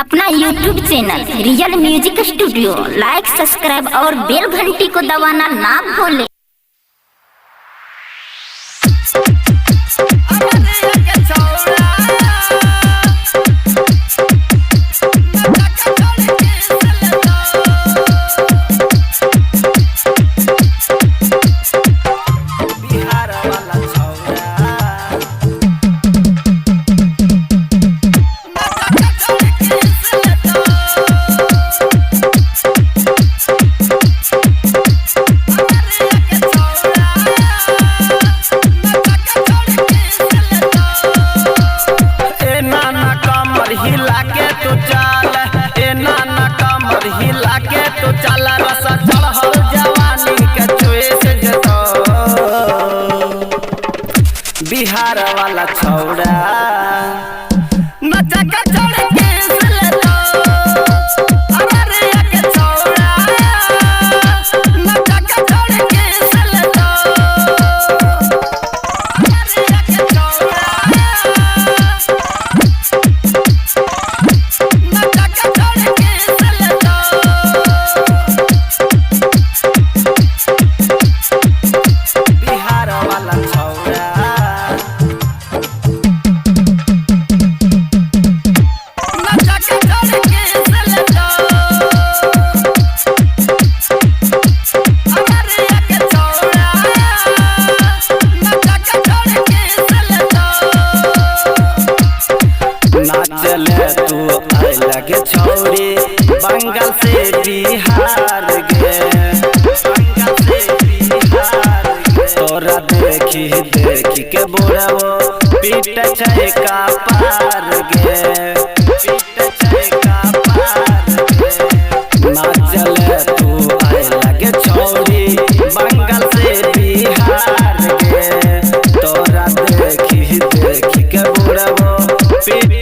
अपना YouTube channel real music studio like subscribe और bell घंटी को दबाना ना भूलें। बिहार वाला छौड़ा नचा के छोड़ के लेतो अरे के छौड़ा नचा के छोड़ के लेतो अरे के छौड़ा नचा के छोड़ के लेतो बिहार वाला छौड़ा चले तू आए लगे छौड़ी बंगाल से बिहार गे बंगाल से बिहार गे तोरा देखी देखी के बुढ़ाओ पीट छै का पार गे पीट छै का पार गे ना चले तू आए लगे छौड़ी बंगाल से बिहार गे तोरा देखी देखी के बुढ़ाओ पीट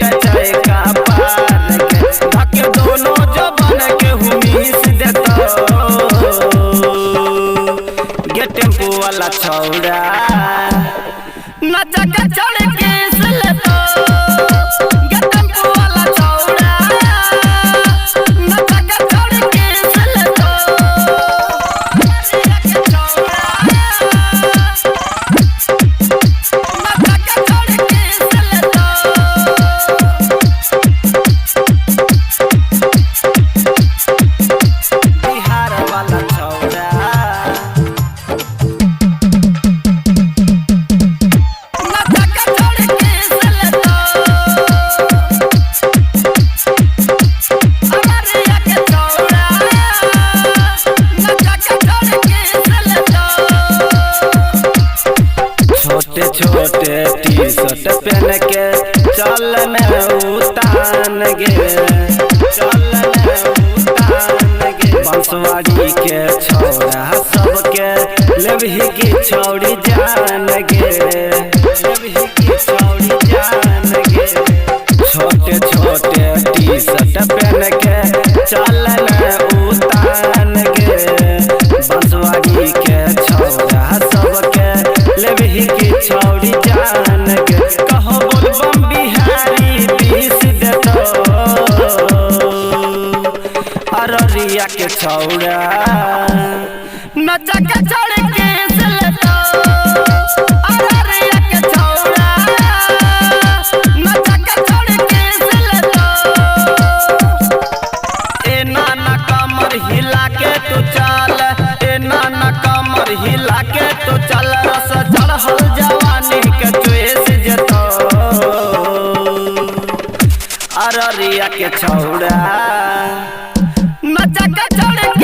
टेम्पो वाला छौड़ा नचा के छोड़ के लेतो गे टेम्पो वाला छौड़ा नचा के छोड़ के लेतो के छौड़ा नचा के छोड़ के लेतो बिहार वाला छौड़ा छोटे छोटे टी शर्ट पहन के चलन उतान गे चलन उतान गे बंसवाड़ी के छौड़ा सबके लेबही की छौड़ी जान गे लेबही की छौड़ी जान गे छोटे छोटे टी शर्ट पहन के चलन उतान गे बंसवाड़ी के छौड़ा सबके लेबही की छौड़ी जान गे कहो बोलबम बिहारी पीस देतो अररिया के छौड़ा नचा के छोड़ के लेतो अररिया के छौड़ा नचा के छोड़ के लेतो ए नाना कमर हिला के तू चल ए नाना कमर हिला के तू चल रस चढ़ल जवानी के चुएस जतो अररिया के छौड़ा नचा के छोड़